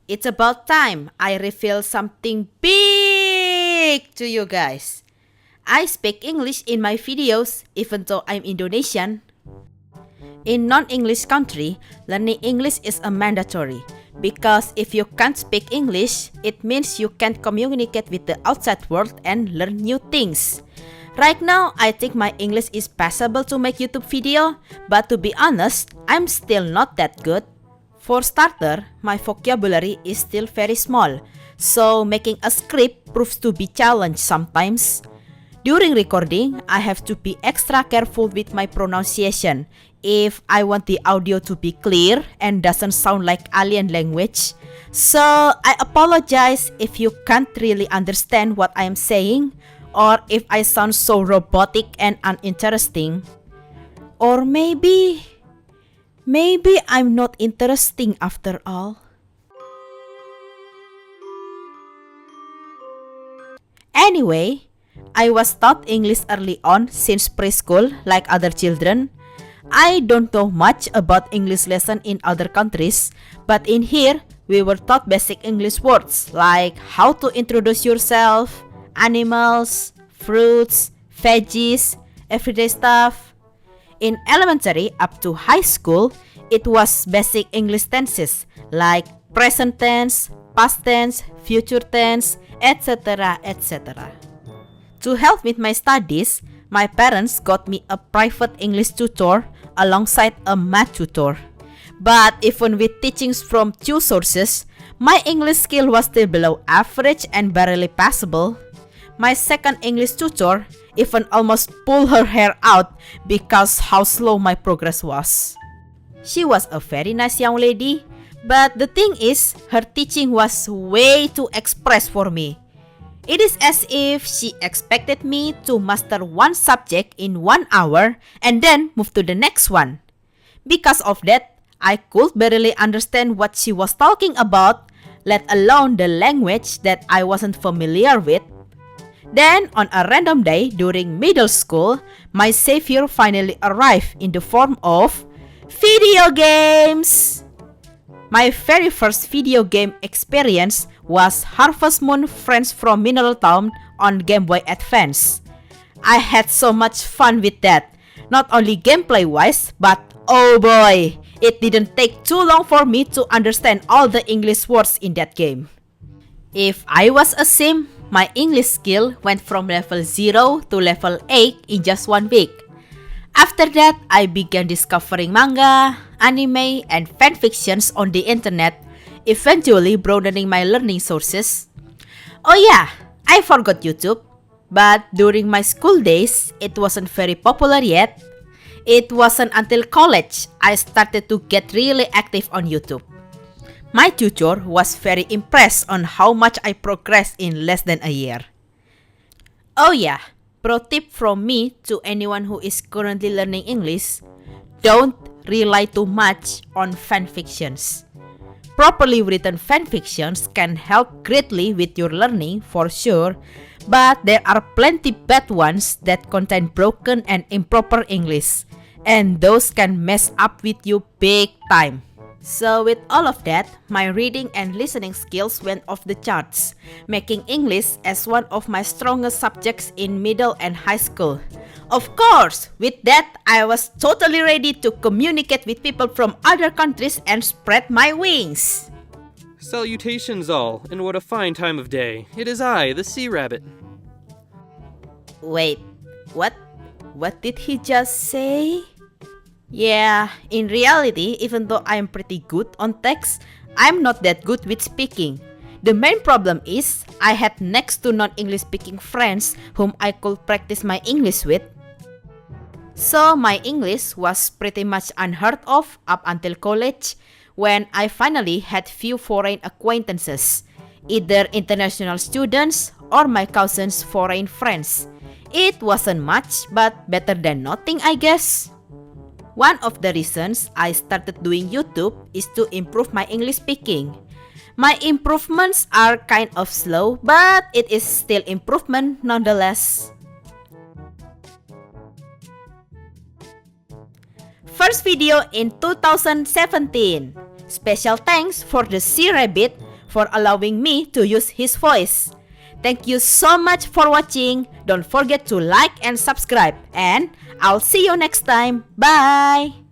it's about time I reveal something big to you guys. I speak English in my videos even though I'm Indonesian. In non-English country, learning English is a mandatory because if you can't speak English, it means you can't communicate with the outside world and learn new things. Right now, I think my English is passable to make YouTube video, but to be honest, I'm still not that good. For starter, my vocabulary is still very small, so making a script proves to be challenge sometimes. During recording, I have to be extra careful with my pronunciation if I want the audio to be clear and doesn't sound like alien language. So I apologize if you can't really understand what I am saying or if I sound so robotic and uninteresting. Or maybe I'm not interesting after all. Anyway, I was taught English early on since preschool like other children. I don't know much about English lesson in other countries, but in here, we were taught basic English words like how to introduce yourself, animals, fruits, veggies, everyday stuff. In elementary up to high school, it was basic English tenses like present tense, past tense, future tense, etc. etc. To help with my studies, my parents got me a private English tutor alongside a math tutor. But even with teachings from two sources, my English skill was still below average and barely passable. My second English tutor even almost pulled her hair out because how slow my progress was. She was a very nice young lady, but the thing is, her teaching was way too express for me. It is as if she expected me to master one subject in 1 hour and then move to the next one. Because of that, I could barely understand what she was talking about, let alone the language that I wasn't familiar with. Then, on a random day during middle school, my savior finally arrived in the form of video games. My very first video game experience was Harvest Moon Friends from Mineral Town on Game Boy Advance. I had so much fun with that, not only gameplay wise, but oh boy, it didn't take too long for me to understand all the English words in that game. If I was a sim, my English skill went from level 0 to level 8 in just 1 week. After that, I began discovering manga, anime, and fanfictions on the internet, eventually broadening my learning sources. Oh yeah, I forgot YouTube, but during my school days, it wasn't very popular yet. It wasn't until college I started to get really active on YouTube. My tutor was very impressed on how much I progressed in less than a year. Oh yeah, pro tip from me to anyone who is currently learning English, don't rely too much on fanfictions. Properly written fanfictions can help greatly with your learning for sure, but there are plenty bad ones that contain broken and improper English, and those can mess up with you big time. So with all of that, my reading and listening skills went off the charts, making English as one of my strongest subjects in middle and high school. Of course, with that, I was totally ready to communicate with people from other countries and spread my wings. Salutations all, and what a fine time of day. It is I, the sea rabbit. Wait, what? What did he just say? Yeah, in reality, even though I'm pretty good on text, I'm not that good with speaking. The main problem is, I had next to non-English speaking friends whom I could practice my English with. So my English was pretty much unheard of up until college, when I finally had few foreign acquaintances, either international students or my cousins' foreign friends. It wasn't much, but better than nothing, I guess. One of the reasons I started doing YouTube is to improve my English speaking. My improvements are kind of slow, but it is still improvement nonetheless. First video in 2017. Special thanks for the Sea Rabbit for allowing me to use his voice. Thank you so much for watching. Don't forget to like and subscribe, and I'll see you next time. Bye!